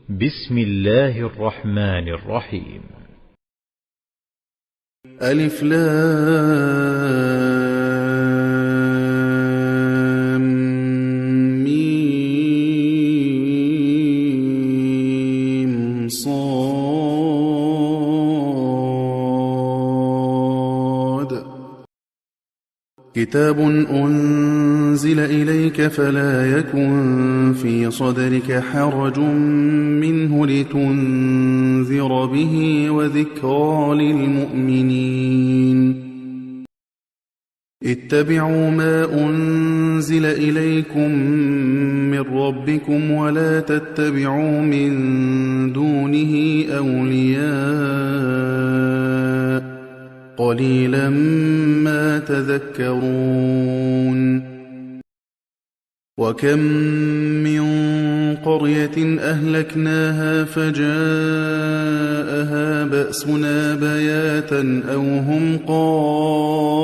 بسم الله الرحمن الرحيم. ألف لام ميم صاد كتاب أنزل إليك فلا يكن في صدرك حرج منه لتنذر به وذكرى للمؤمنين. اتبعوا ما أنزل إليكم من ربكم ولا تتبعوا من دونه أولياء قليلا ما تذكرون. وكم من قرية أهلكناها فجاءها بأسنا بياتا أو هم قائلون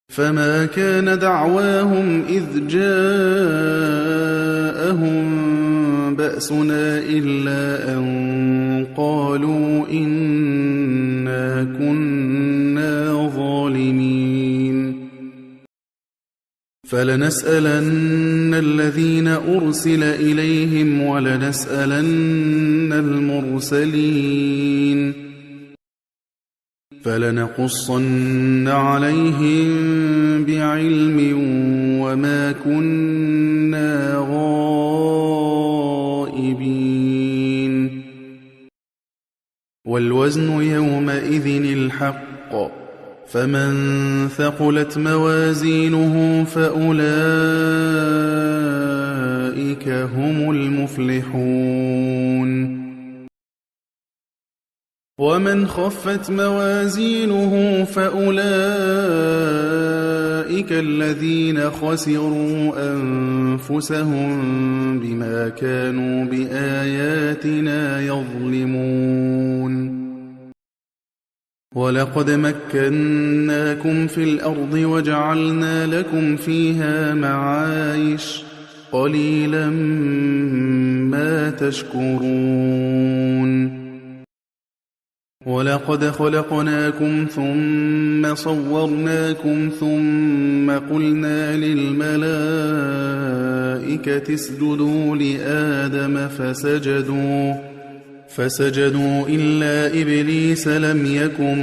فما كان دعواهم إذ جاءهم بأسنا إلا أن قالوا إنا كنا ظالمين. فلنسألن الذين أرسل إليهم ولنسألن المرسلين فلنقصن عليهم بعلم وما كنا غائبين. والوزن يومئذ الحق فمن ثقلت موازينه فأولئك هم المفلحون. ومن خفت موازينه فأولئك الذين خسروا أنفسهم بما كانوا بآياتنا يظلمون. ولقد مكناكم في الأرض وجعلنا لكم فيها معايش قليلا ما تشكرون. ولقد خلقناكم ثم صورناكم ثم قلنا للملائكة اسجدوا لآدم فسجدوا إلا إبليس لم يكن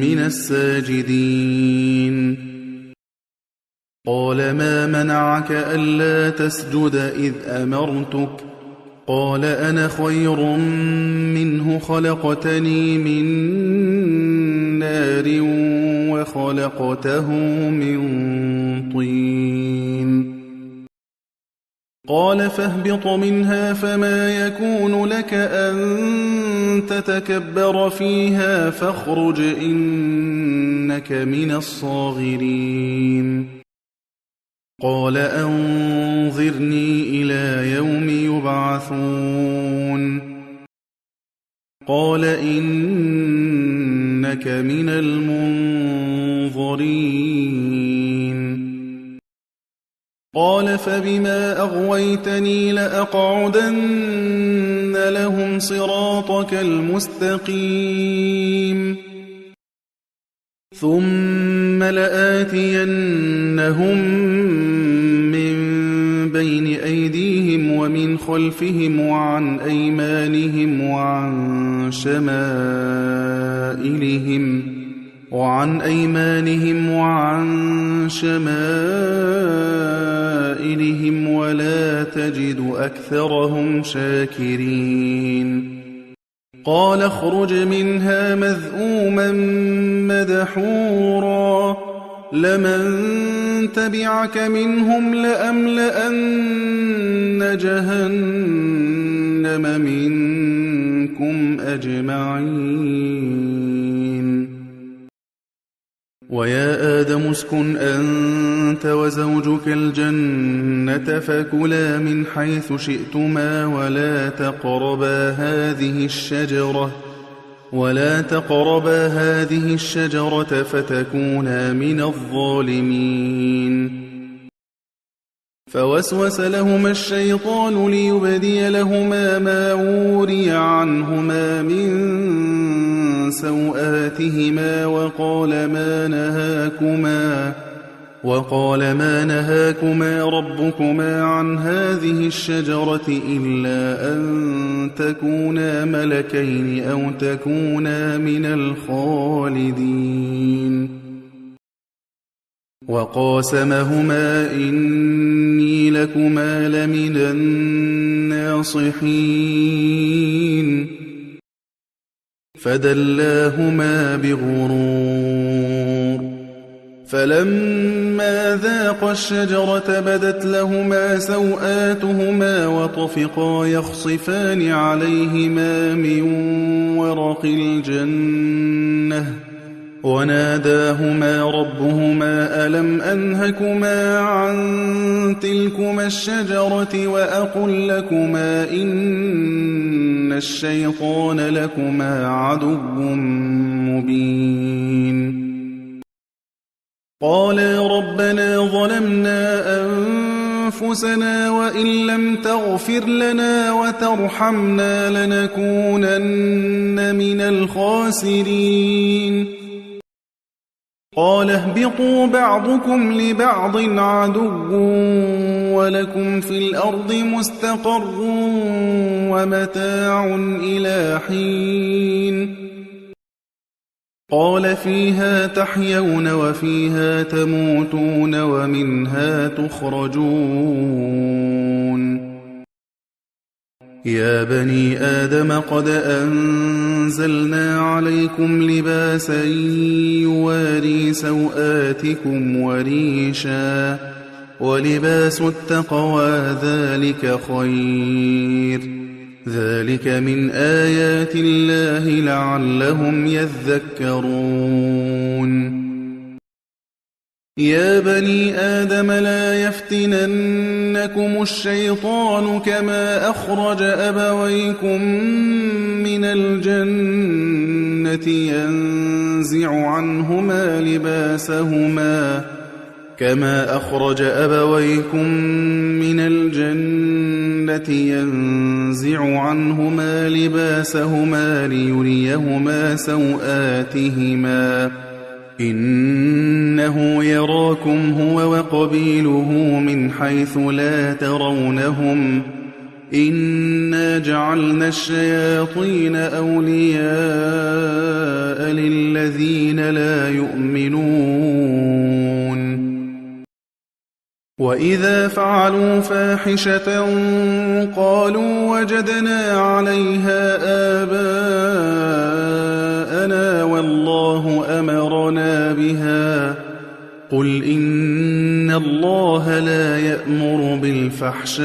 من الساجدين. قال ما منعك ألا تسجد إذ أمرتك قال أنا خير منه خلقتني من نار وخلقته من طين. قال فاهبط منها فما يكون لك أن تتكبر فيها فاخرج إنك من الصاغرين. قال أنظرني إلى يوم يبعثون. قال إنك من المنظرين. قال فبما أغويتني لأقعدن لهم صراطك المستقيم ثم لآتينهم من بين أيديهم ومن خلفهم وعن أيمانهم وعن شمائلهم ولا تجد أكثرهم شاكرين. قال اخرج منها مذءوما مدحورا لمن تبعك منهم لأملأن جهنم منكم أجمعين. ويا آدم اسكن أنت وزوجك الجنة فكلا من حيث شئتما ولا تقربا هذه الشجرة فتكونا من الظالمين. فوسوس لهما الشيطان ليبدي لهما ما وري عنهما من سوآتهما وقال ما نهاكما ربكما عن هذه الشجرة إلا أن تكونا ملكين أو تكونا من الخالدين وقاسمهما إني لكما لمن الناصحين فدلاهما بغرور فلما ذاقا الشجرة بدت لهما سوآتهما وطفقا يخصفان عليهما من ورق الجنة وناداهما ربهما ألم أنهكما عن تلكما الشجرة وأقل لكما إن الشيطان لكما عدو مبين قالا ربنا ظلمنا أنفسنا وإن لم تغفر لنا وترحمنا لنكونن من الخاسرين قال اهبطوا بعضكم لبعض عدو ولكم في الأرض مستقر ومتاع إلى حين قال فيها تحيون وفيها تموتون ومنها تخرجون يا بني آدم قد أنزلنا عليكم لباسا يواري سوآتكم وريشا ولباس التقوى ذلك خير ذلك من آيات الله لعلهم يذكرون يا بني آدم لا يفتننكم الشيطان كما أخرج أبويكم من الجنة ينزع عنهما لباسهما ليريهما سوآتهما إنه يراكم هو وقبيله من حيث لا ترونهم إنا جعلنا الشياطين أولياء للذين لا يؤمنون وإذا فعلوا فاحشة قالوا وجدنا عليها آباءنا والله أمرنا بها قل إن الله لا يأمر بالفحشاء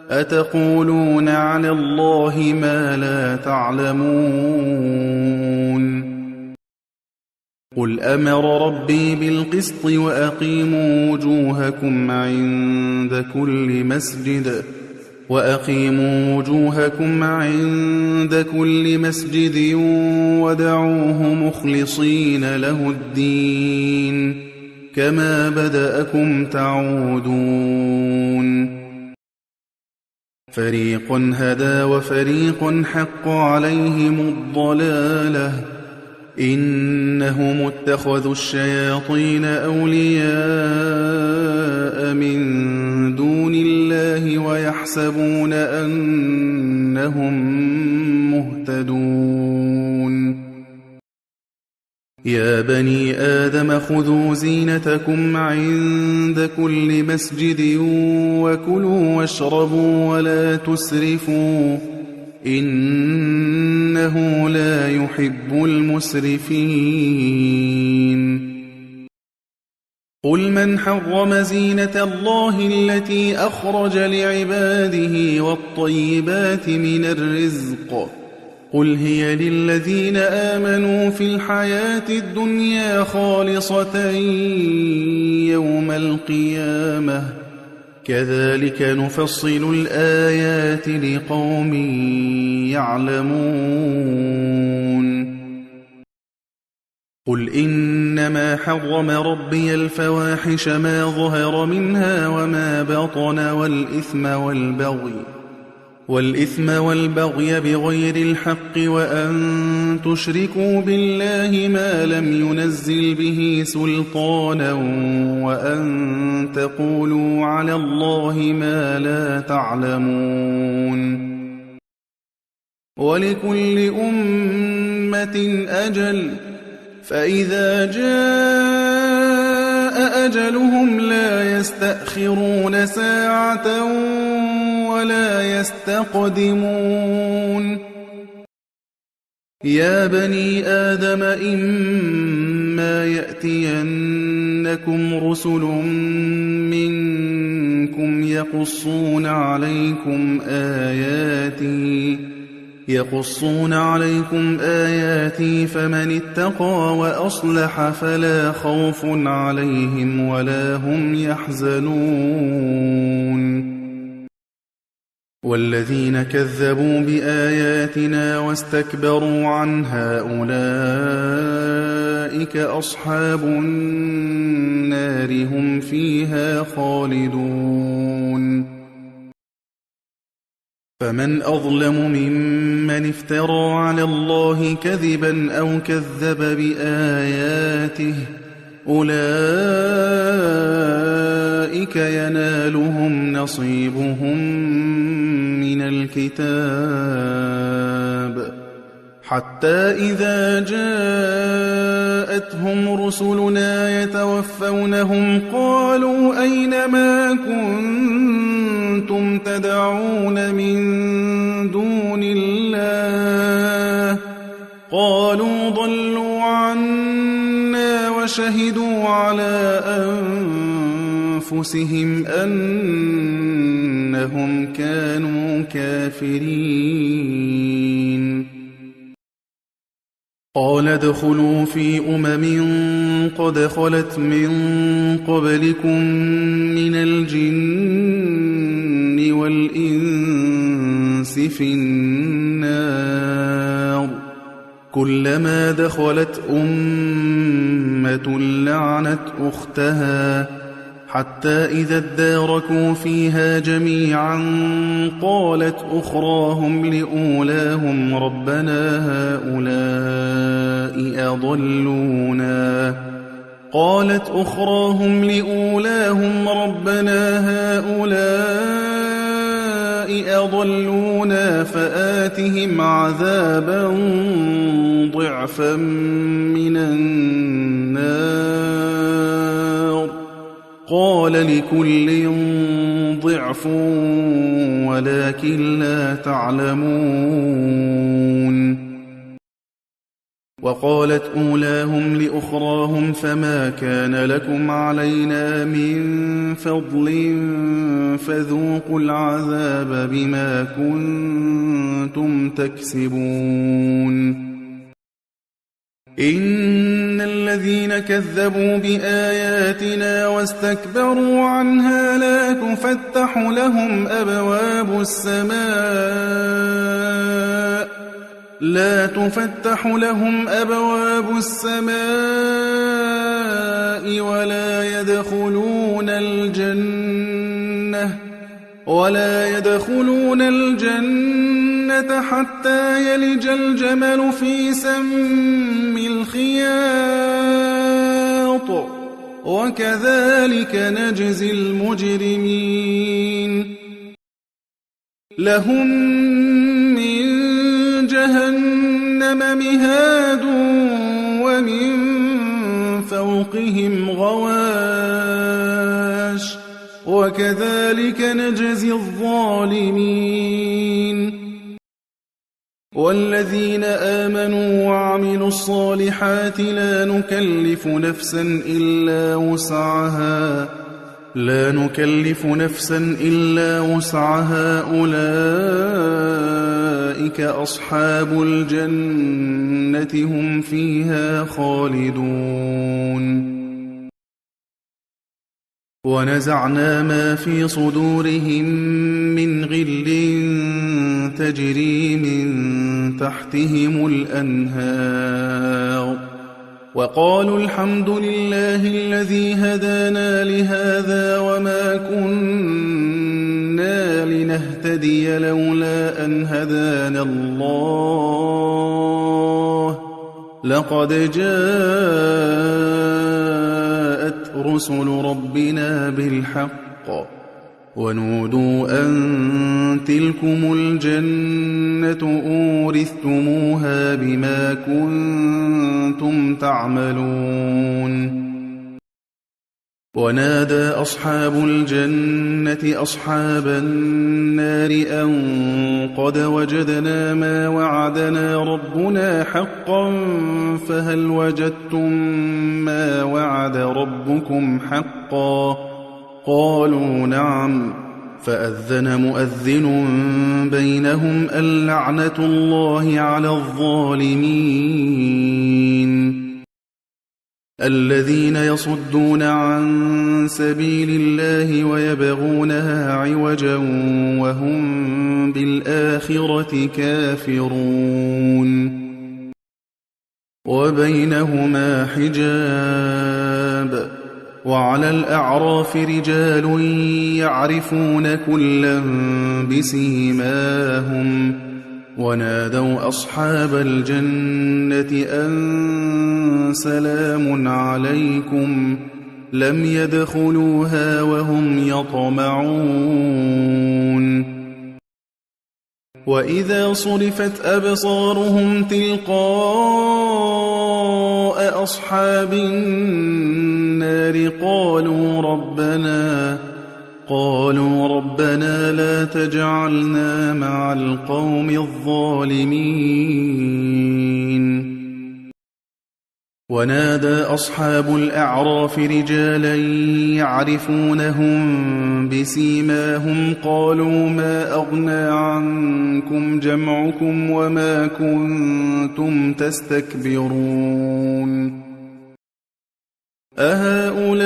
أتقولون على الله ما لا تعلمون قل أمر ربي بالقسط وأقيموا وجوهكم عند كل مسجد ودعوه مخلصين له الدين كما بدأكم تعودون فريقا هدى وفريق حق عليهم الضلالة إنهم اتخذوا الشياطين أولياء من دون الله ويحسبون أنهم مهتدون يا بني آدم خذوا زينتكم عند كل مسجد وكلوا واشربوا ولا تسرفوا إنه لا يحب المسرفين قل من حرم زينة الله التي أخرج لعباده والطيبات من الرزق قل هي للذين آمنوا في الحياة الدنيا خالصة يوم القيامة كذلك نفصل الآيات لقوم يعلمون قل إنما حرم ربي الفواحش ما ظهر منها وما بطن والإثم والبغي بغير الحق وأن تشركوا بالله ما لم ينزل به سلطانا وأن تقولوا على الله ما لا تعلمون ولكل أمة أجل فإذا جاء أجلهم لا يستأخرون ساعة ولا يستقدمون يا بني آدم إما يأتينكم رسل منكم يقصون عليكم آياتي فمن اتقى وأصلح فلا خوف عليهم ولا هم يحزنون والذين كذبوا بآياتنا واستكبروا عنها أولئك أصحاب النار هم فيها خالدون فمن أظلم ممن افترى على الله كذبا أو كذب بآياته أولئك ينالهم نصيبهم من الكتاب حتى إذا جاءتهم رسلنا يتوفونهم قالوا أين ما كنتم تدعون من دون الله قالوا ضلوا عنا وشهدوا على أنفسهم أنهم كانوا كافرين قال ادخلوا في قد خلت من قبلكم من الجن والإنس في النار كلما دخلت أمة لعنت أختها حتى إذا اداركوا فيها جميعا قالت أخراهم لأولاهم ربنا هؤلاء أضلونا فآتهم عذابا ضعفا من النار قال لكل ضعف ولكن لا تعلمون وقالت أولاهم لأخراهم فما كان لكم علينا من فضل فذوقوا العذاب بما كنتم تكسبون إن الذين كذبوا بآياتنا واستكبروا عنها لا تفتح لهم أبواب السماء ولا يدخلون الجنة حتى يلج الجمل في سم الخياط وكذلك نجزي المجرمين لهم من جهنم مهاد ومن فوقهم غواش وكذلك نجزي الظالمين والذين آمنوا وعملوا الصالحات لا نكلف نفسا إلا وسعها أولئك أصحاب الجنة هم فيها خالدون ونزعنا ما في صدورهم من غل تجري من تحتهم الأنهار وقالوا الحمد لله الذي هدانا لهذا وما كنا لنهتدي لولا أن هدانا الله لقد جاءت رسل ربنا بالحق ونودوا أن تلكم الجنة أورثتموها بما كنتم تعملون ونادى أصحاب الجنة أصحاب النار أن قد وجدنا ما وعدنا ربنا حقا فهل وجدتم ما وعد ربكم حقا قالوا نعم فأذن مؤذن بينهم اللعنة الله على الظالمين الذين يصدون عن سبيل الله ويبغونها عوجا وهم بالآخرة كافرون وبينهما حجاب وعلى الأعراف رجال يعرفون كلا بسيماهم ونادوا أصحاب الجنة أن سلام عليكم لم يدخلوها وهم يطمعون وإذا صرفت أبصارهم تلقاء أصحاب النار قالوا ربنا لا تجعلنا مع القوم الظالمين ونادى أصحاب الأعراف رجالا يعرفونهم بسيماهم قالوا ما أغنى عنكم جمعكم وما كنتم تستكبرون أهؤلاء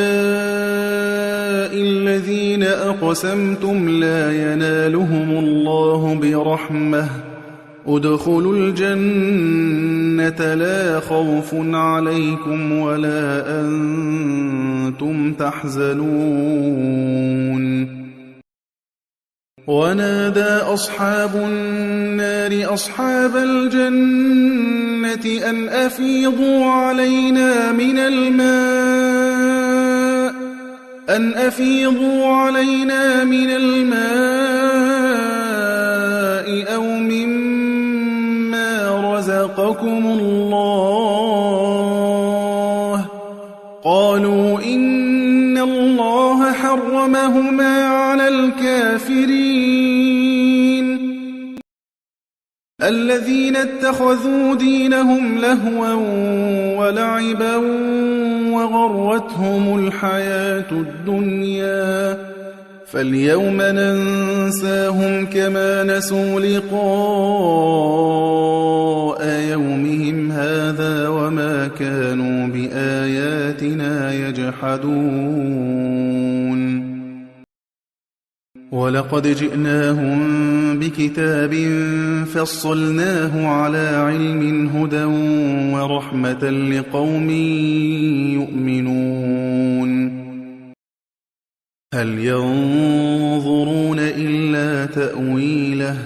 الذين أقسمتم لا ينالهم الله برحمة ادخلوا الجنة لا خوف عليكم ولا أنتم تحزنون ونادى أصحاب النار أصحاب الجنة أن أفيضوا علينا من الماء أو مما رزقكم الله قالوا إن الله حرمهما على الكافرين الذين اتخذوا دينهم لهوا ولعبا وغرتهم الحياة الدنيا فاليوم ننساهم كما نسوا لقاء يومهم هذا وما كانوا بآياتنا يجحدون ولقد جئناهم بكتاب فصلناه على علم هدى ورحمة لقوم يؤمنون هل ينظرون إلا تأويله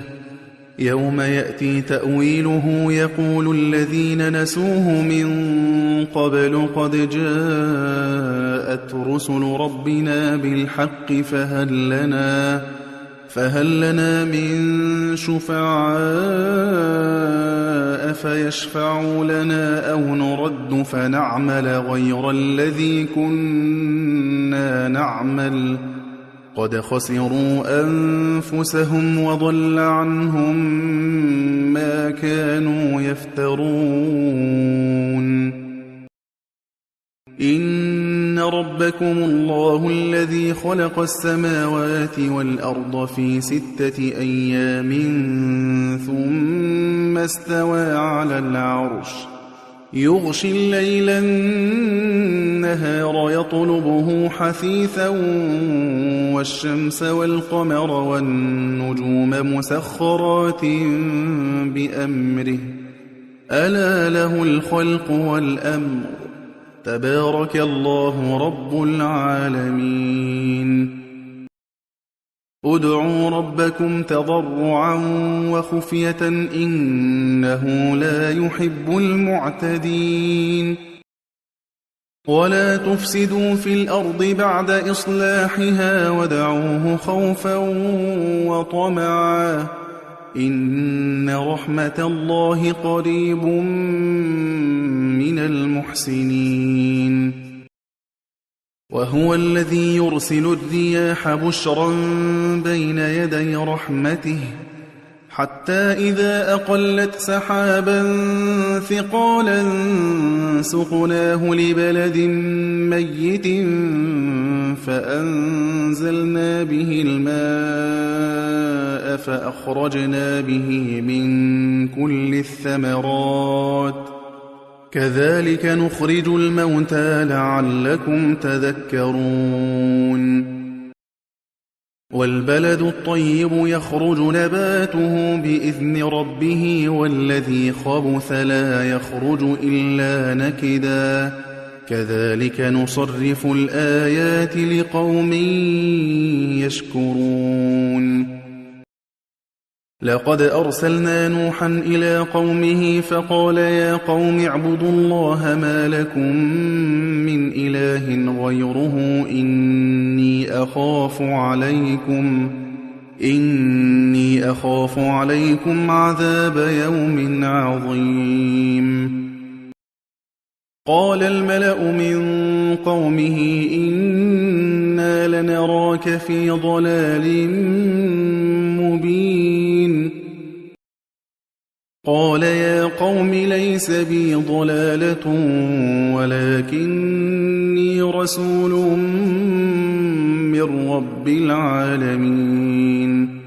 يوم يأتي تأويله يقول الذين نسوه من قبل قد جاءت رسل ربنا بالحق فهل لنا من شفعاء فيشفعوا لنا أو نرد فنعمل غير الذي كنا نعمل قد خسروا أنفسهم وضل عنهم ما كانوا يفترون إن ربكم الله الذي خلق السماوات والأرض في 6 أيام ثم استوى على العرش يغشي الليل النهار يطلبه حثيثا والشمس والقمر والنجوم مسخرات بأمره ألا له الخلق والأمر تبارك الله رب العالمين. ادعوا ربكم تضرعا وخفية إنه لا يحب المعتدين. ولا تفسدوا في الأرض بعد إصلاحها وادعوه خوفا وطمعا إن رحمة الله قريب من المحسنين. وهو الذي يرسل الرياح بشرا بين يدي رحمته حتى إذا أقلت سحابا ثقالا سقناه لبلد ميت فأنزلنا به الماء فأخرجنا به من كل الثمرات كذلك نخرج الموتى لعلكم تذكرون. والبلد الطيب يخرج نباته بإذن ربه والذي خبث لا يخرج إلا نكدا كذلك نصرف الآيات لقوم يشكرون. لقد أرسلنا نوحا إلى قومه فقال يا قوم اعبدوا الله ما لكم من إله غيره إني أخاف عليكم عذاب يوم عظيم. قال الملأ من قومه إنا لنراك في ضلال مبين. قال يا قوم ليس بي ضلالة ولكني رسول من رب العالمين.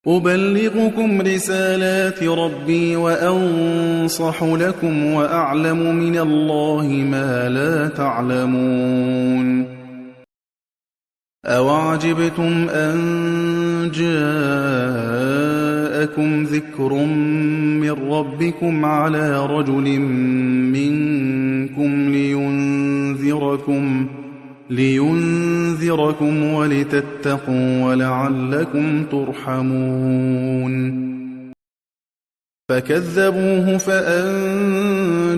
أبلغكم رسالات ربي وأنصح لكم وأعلم من الله ما لا تعلمون. أوعجبتم أن جاءكم ذكر من ربكم على رجل منكم لينذركم ولتتقوا ولعلكم ترحمون. فكذبوه فأنجيناه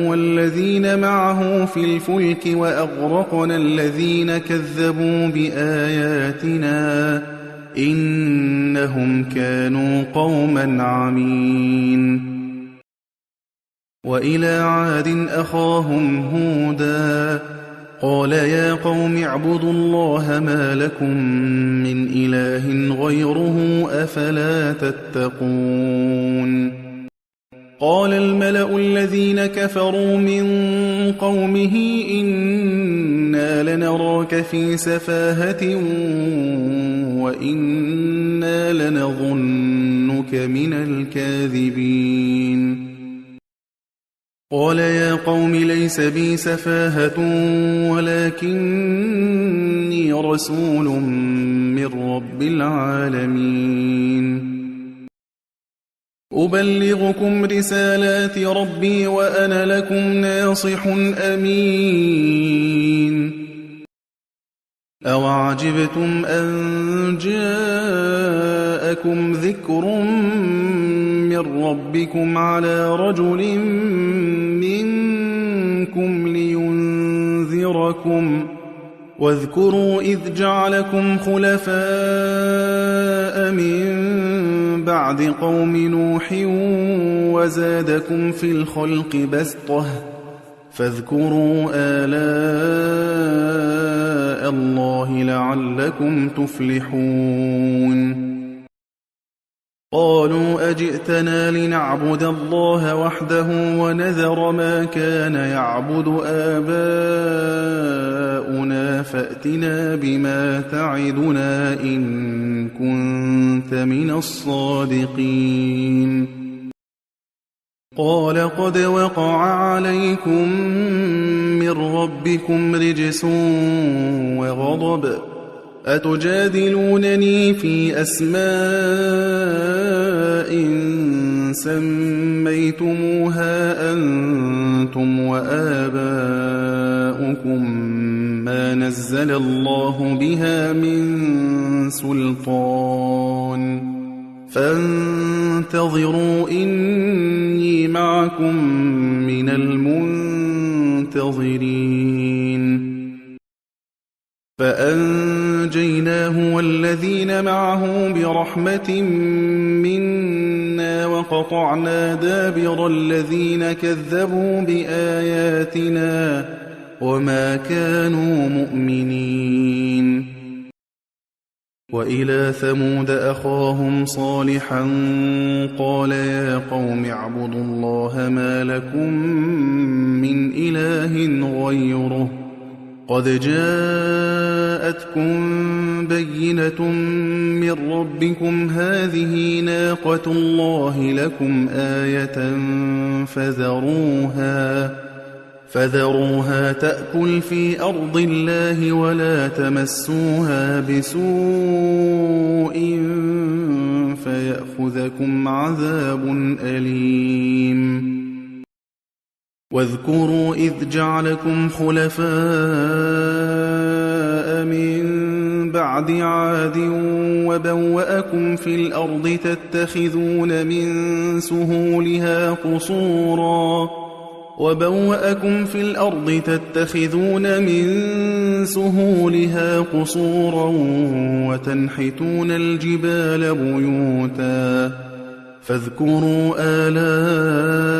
والذين معه في الفلك وأغرقنا الذين كذبوا بآياتنا إنهم كانوا قوما عمين. وإلى عاد أخاهم هودا قال يا قوم اعبدوا الله ما لكم من إله غيره أفلا تتقون. قال الملأ الذين كفروا من قومه إنا لنراك في سفاهة وإنا لنظنك من الكاذبين. قال يا قوم ليس بي سفاهة ولكني رسول من رب العالمين. أبلغكم رسالات ربي وأنا لكم ناصح أمين. أوعجبتم أن جاءكم ذكر من ربكم على رجل منكم لينذركم واذكروا إذ جعلكم خلفاء من بعد قوم نوح وزادكم في الخلق بسطة فاذكروا آلاء الله لعلكم تفلحون. قالوا أجئتنا لنعبد الله وحده ونذر ما كان يعبد آباؤنا فأتنا بما تعدنا إن كنت من الصادقين. قال قد وقع عليكم من ربكم رجس وغضب أتجادلونني في أسماء سميتموها أنتم أنتم وآباؤكم ما نزل الله بها من سلطان فانتظروا إني معكم من المنتظرين فأنجيناه والذين معه برحمة منا وقطعنا دابر الذين كذبوا بآياتنا وما كانوا مؤمنين وإلى ثمود أخاهم صالحا قال يا قوم اعبدوا الله ما لكم من إله غيره قد جاءتكم بينة من ربكم هذه ناقة الله لكم آية فذروها تأكل في أرض الله ولا تمسوها بسوء فيأخذكم عذاب أليم واذكروا إذ جعلكم خلفاء من بعد عاد وبوأكم في الأرض تتخذون من سهولها قصورا وتنحتون الجبال بيوتا فاذكروا آلاء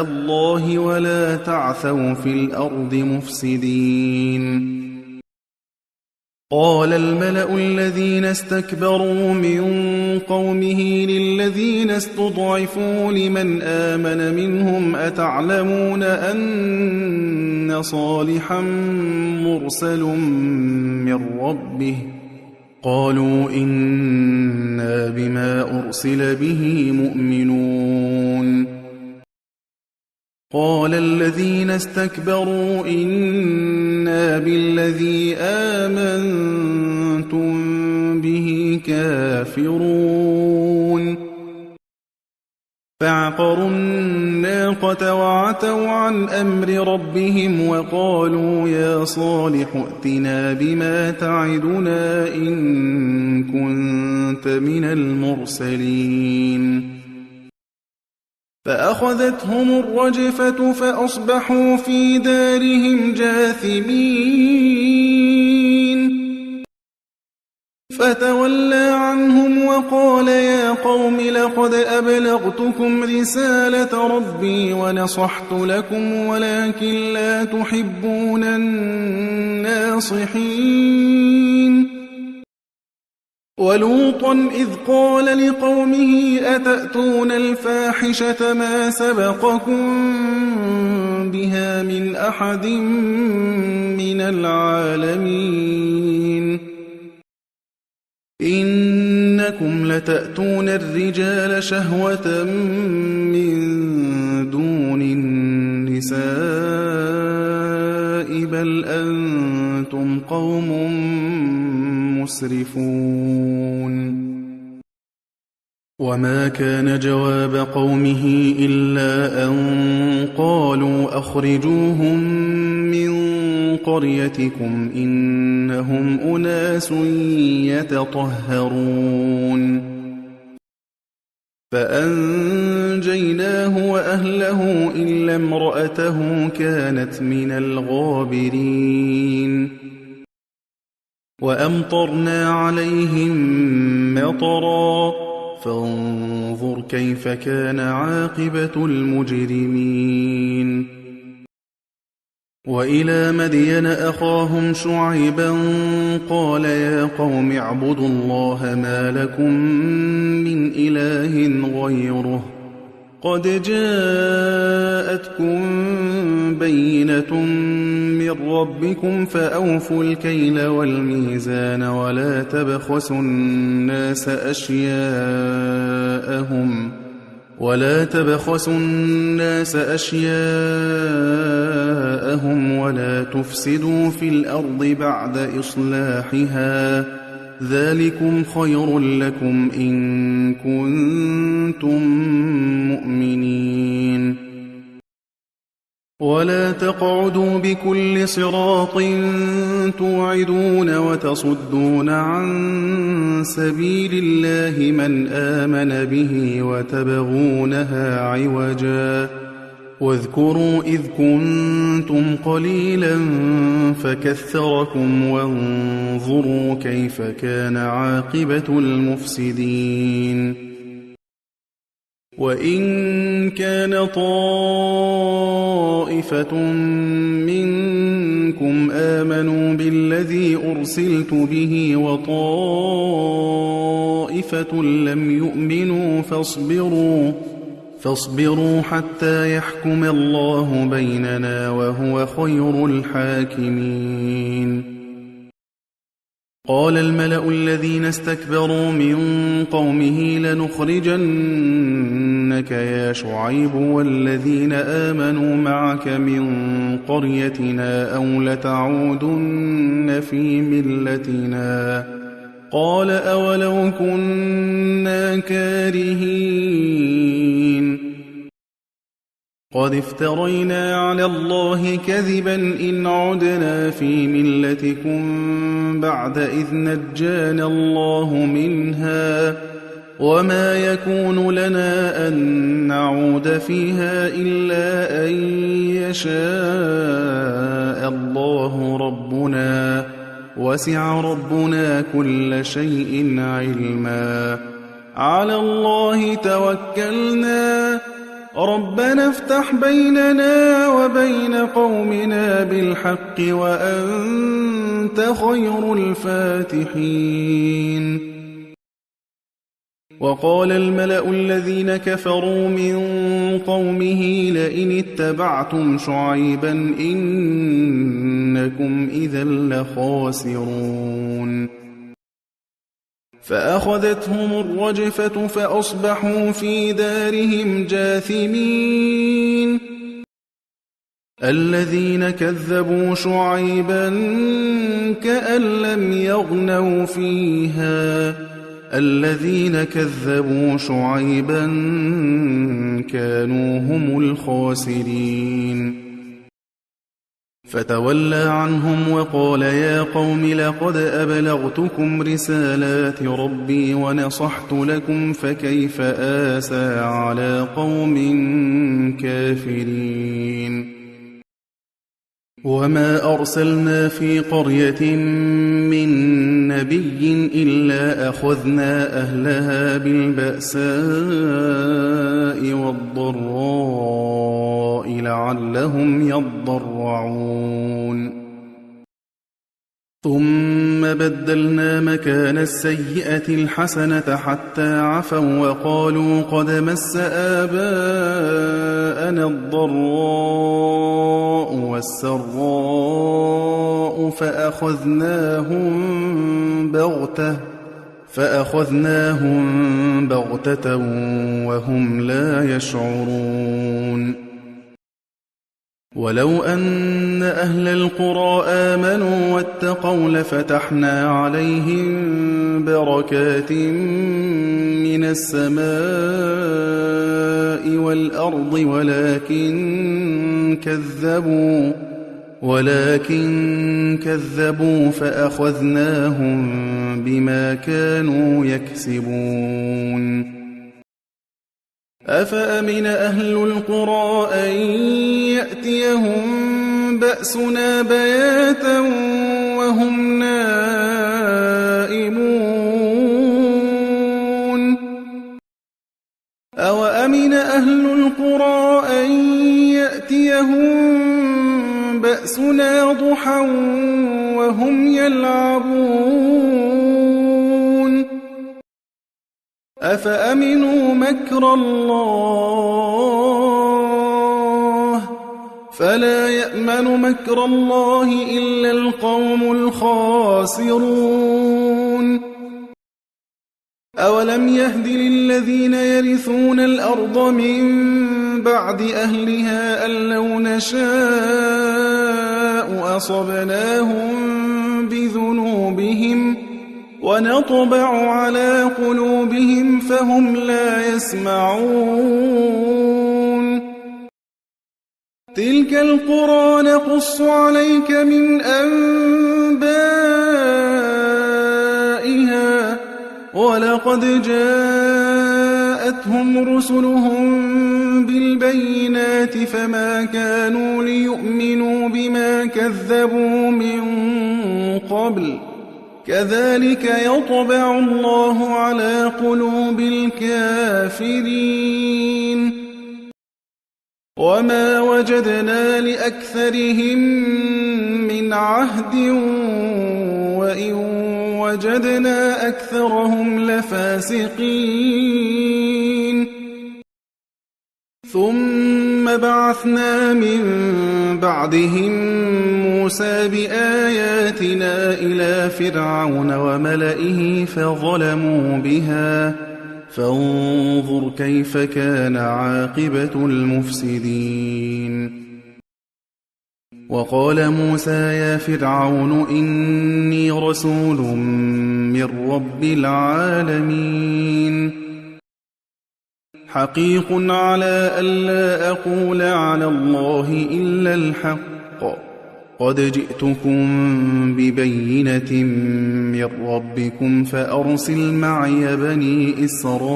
الله ولا تعثوا في الأرض مفسدين قال الملأ الذين استكبروا من قومه للذين استضعفوا لمن آمن منهم أتعلمون أن صالحا مرسل من ربه قالوا إنا بما أرسل به مؤمنون قال الذين استكبروا إنا بالذي آمنتم به كافرون فعقروا الناقة وعتوا عن أمر ربهم وقالوا يا صالح ائتنا بما تعدنا إن كنت من المرسلين فأخذتهم الرجفة فأصبحوا في دارهم جاثمين فتولى عنهم وقال يا قوم لقد أبلغتكم رسالة ربي ونصحت لكم ولكن لا تحبون الناصحين ولوطا إذ قال لقومه أتأتون الفاحشة ما سبقكم بها من أحد من العالمين إنكم لتأتون الرجال شهوة من دون النساء بل أنتم قوم مسرفون وما كان جواب قومه إلا أن قالوا أخرجوهم من قريتكم إنهم أناس يتطهرون فأنجيناه وأهله إلا امرأته كانت من الغابرين وأمطرنا عليهم مطرا فانظر كيف كان عاقبة المجرمين وإلى مدين أخاهم شعيبا قال يا قوم اعبدوا الله ما لكم من إله غيره قد جاءتكم بينة من ربكم فأوفوا الكيل والميزان ولا تبخسوا الناس أشياءهم ولا تفسدوا في الأرض بعد إصلاحها ذلكم خير لكم إن كنتم مؤمنين ولا تقعدوا بكل صراط توعدون وتصدون عن سبيل الله من آمن به وتبغونها عوجا واذكروا إذ كنتم قليلا فكثركم وانظروا كيف كان عاقبة المفسدين وإن كان طائفة منكم آمنوا بالذي أرسلت به وطائفة لم يؤمنوا فاصبروا حتى يحكم الله بيننا وهو خير الحاكمين قال الملأ الذين استكبروا من قومه لنخرجنك يا شعيب والذين آمنوا معك من قريتنا أو لتعودن في ملتنا قال أولو كنا كارهين قد افترينا على الله كذبا إن عدنا في ملتكم بعد إذ نجانا الله منها وما يكون لنا أن نعود فيها إلا أن يشاء الله ربنا وسع ربنا كل شيء علما على الله توكلنا ربنا افتح بيننا وبين قومنا بالحق وأنت خير الفاتحين وقال الملأ الذين كفروا من قومه لئن اتبعتم شعيبا إنكم إذا لخاسرون فأخذتهم الرجفة فأصبحوا في دارهم جاثمين الذين كذبوا شعيبا كأن لم يغنوا فيها الذين كذبوا شعيبا كانوا هم الخاسرين فتولى عنهم وقال يا قوم لقد أبلغتكم رسالات ربي ونصحت لكم فكيف آسى على قوم كافرين وما أرسلنا في قرية من نبي إلا أخذنا أهلها بالبأساء والضراء لعلهم يضرعون ثم بدلنا مكان السيئة الحسنة حتى عفوا وقالوا قد مس آباءنا الضراء والسراء فأخذناهم بغتة وهم لا يشعرون ولو أن أهل القرى آمنوا واتقوا لفتحنا عليهم بركات من السماء والأرض ولكن كذبوا فأخذناهم بما كانوا يكسبون أفأمن أهل القرى أن يأتيهم بأسنا بياتا وهم نائمون أوأمن أهل القرى أن يأتيهم بأسنا ضحى وهم يلعبون أفأمنوا مكر الله فلا يأمن مكر الله إلا القوم الخاسرون أولم يهد للذين يرثون الأرض من بعد أهلها أن لو نشاء أصبناهم بذنوبهم ونطبع على قلوبهم فهم لا يسمعون تِلْكَ الْقُرَىٰ نَقُصُّ عَلَيْكَ مِنْ أَنبَائِهَا ۚ وَلَقَدْ جَاءَتْهُمْ رُسُلُهُم بِالْبَيِّنَاتِ فَمَا كَانُوا لِيُؤْمِنُوا بِمَا كَذَّبُوا مِن قَبْلُ ۚ كَذَٰلِكَ يَطْبَعُ اللَّهُ عَلَىٰ قُلُوبِ الْكَافِرِينَ وَمَا وَجَدْنَا لِأَكْثَرِهِم مِّنْ عَهْدٍ وَإِن وَجَدْنَا أَكْثَرَهُمْ لَفَاسِقِينَ ثُمَّ بَعَثْنَا مِن بَعْدِهِم مُّوسَىٰ بِآيَاتِنَا إِلَىٰ فِرْعَوْنَ وَمَلَئِهِ فَظَلَمُوا بِهَا ۖ فانظُرْ كَيْفَ كَانَ عَاقِبَةُ الْمُفْسِدِينَ وَقَالَ مُوسَىٰ يَا فِرْعَوْنُ إِنِّي رَسُولٌ مِّن رَّبِّ الْعَالَمِينَ حَقِيقٌ عَلَىٰ أَلَّا أَقُولَ عَلَى اللَّهِ إِلَّا الْحَقَّ قَدْ جِئْتُكُم بِبَيِّنَةٍ مِّن رَّبِّكُمْ فَأَرْسِلْ مَعِيَ بَنِي إِسْرَائِيلَ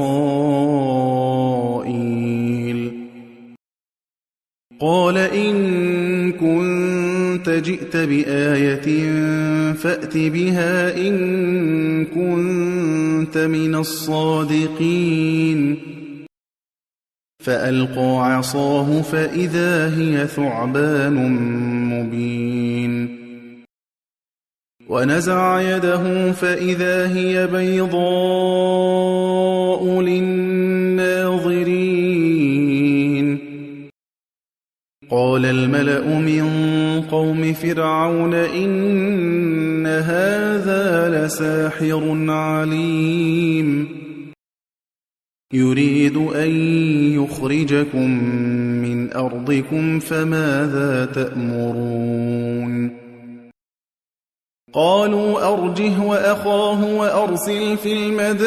قَالَ إِن كُنتَ جِئْتَ بِآيَةٍ فَأْتِ بِهَا إِن كُنتَ مِنَ الصَّادِقِينَ فَأَلْقَىٰ عَصَاهُ فَإِذَا هِيَ ثُعْبَانٌ مُّبِينٌ وَنَزَعَ يَدَهُ فَإِذَا هِيَ بَيْضَاءُ لِلنَّاظِرِينَ قَالَ الْمَلَأُ مِن قَوْمِ فِرْعَوْنَ إِنَّ هَٰذَا لَسَاحِرٌ عَلِيمٌ يُرِيدُ أَن يُخْرِجَكُم مِّنْ أَرْضِكُمْ فَمَاذَا تَأْمُرُونَ قَالُوا أَرْجِهْ وَأَخَاهُ وَأَرْسِلْ فِي الْمَدَائِنِ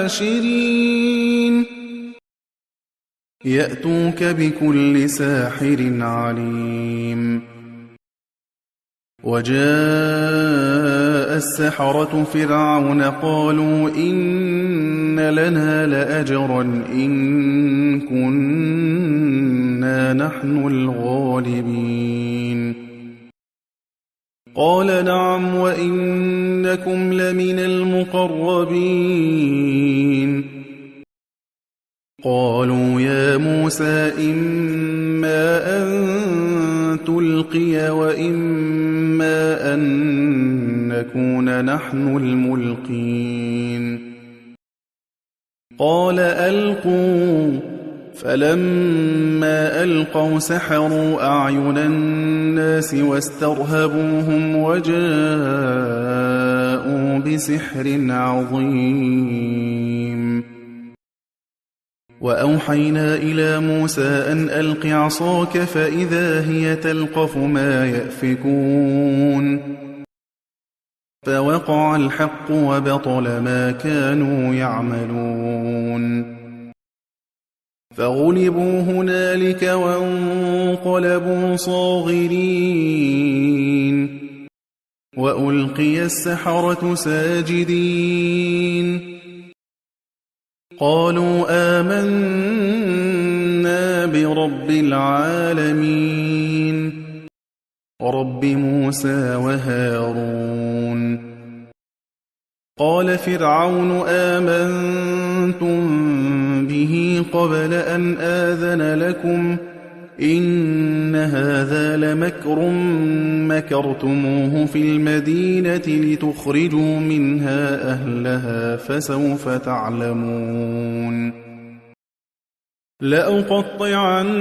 حَاشِرِينَ يَأْتُوكَ بِكُلِّ سَاحِرٍ عَلِيمٍ وَجَاءَ السَّحَرَةُ فِرْعَوْنَ قَالُوا إِنَّ لَنَا لَأَجْرًا إِن كُنَّا نَحْنُ الْغَالِبِينَ قَالَ نَعَمْ وَإِنَّكُمْ لَمِنَ الْمُقَرَّبِينَ قَالُوا يَا مُوسَىٰ إِمَّا أَن تُلْقِيَ وَإِمَّا أَن نَّكُونَ نَحْنُ الْمُلْقِينَ قَالَ أَلْقُوا فَلَمَّا أَلْقَوْا سَحَرُوا أَعْيُنَ النَّاسِ وَاسْتَرْهَبُوهُمْ وَجَاءُوا بِسِحْرٍ عَظِيمٍ وَأَوْحَيْنَا إِلَىٰ مُوسَىٰ أَنْ أَلْقِ عَصَاكَ فَإِذَا هِيَ تَلْقَفُ مَا يَأْفِكُونَ فَوَقَعَ الْحَقُّ وَبَطَلَ مَا كَانُوا يَعْمَلُونَ فَغُلِبُوا هُنَالِكَ وَانقَلَبُوا صَاغِرِينَ وَأُلْقِيَ السَّحَرَةُ سَاجِدِينَ قَالُوا آمَنَّا بِرَبِّ الْعَالَمِينَ رَبِّ مُوسَىٰ وَهَارُونَ قَالَ فِرْعَوْنُ آمَنتُم بِهِ قَبْلَ أَنْ آذَنَ لَكُمْ إِنَّ هَٰذَا لَمَكْرٌ مَّكَرْتُمُوهُ فِي الْمَدِينَةِ لِتُخْرِجُوا مِنْهَا أَهْلَهَا فَسَوْفَ تَعْلَمُونَ لَأُقَطِّعَنَّ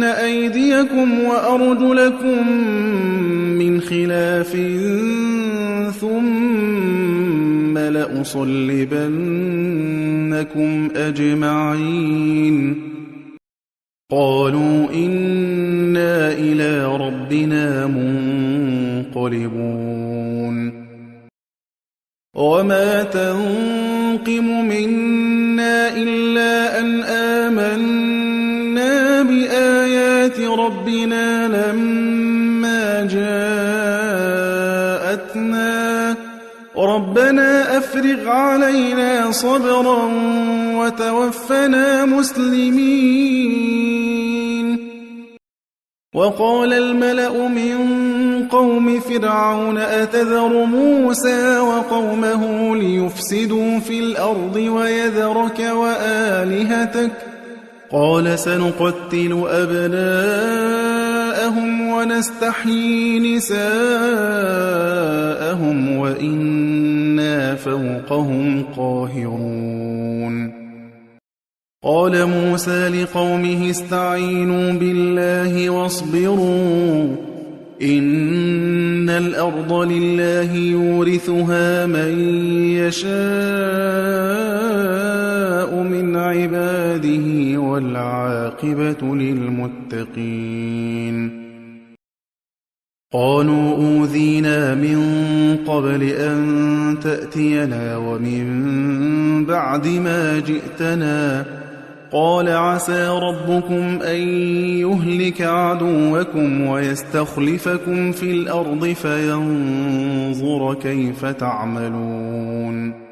أَيْدِيَكُمْ وَأَرْجُلَكُم مِّنْ خِلَافٍ ثُمَّ لَأُصَلِّبَنَّكُمْ أَجْمَعِينَ قَالُوا إِنَّا إِلَىٰ رَبِّنَا مُنقَلِبُونَ وَمَا تَنقِمُ مِنَّا إِلَّا أَنْ آمَنَّا ربنا لما جاءتنا ربنا أفرغ علينا صبرا وتوفنا مسلمين. وقال الملأ من قوم فرعون أتذر موسى وقومه ليفسدوا في الأرض ويذرك وآلهتك قال سنقتل أبناءهم ونستحيي نساءهم وإنا فوقهم قاهرون. قال موسى لقومه استعينوا بالله واصبروا إن الأرض لله يورثها من يشاء من عباده والعاقبة للمتقين. قالوا أوذينا من قبل أن تأتينا ومن بعد ما جئتنا قال عسى ربكم أن يهلك عدوكم ويستخلفكم في الأرض فينظر كيف تعملون.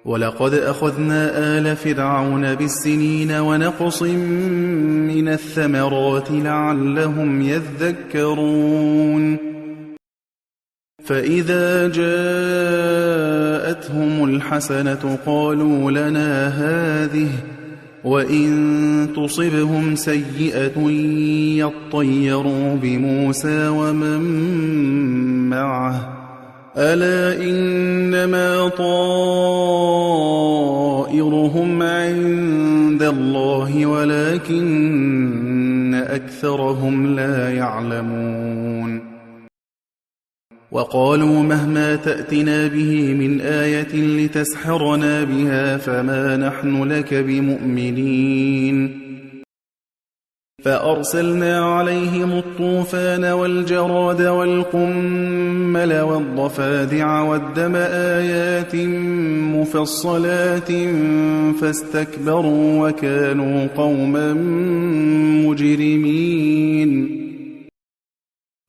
ولقد أخذنا آل فرعون بالسنين ونقص من الثمرات لعلهم يذكرون. فإذا جاءتهم الحسنة قالوا لنا هذه وإن تصبهم سيئة يطيروا بموسى ومن معه ألا إنما طائرهم عند الله ولكن أكثرهم لا يعلمون. وقالوا مهما تأتنا به من آية لتسحرنا بها فما نحن لك بمؤمنين. فأرسلنا عليهم الطوفان والجراد والقمل والضفادع والدم آيات مفصلات فاستكبروا وكانوا قوما مجرمين.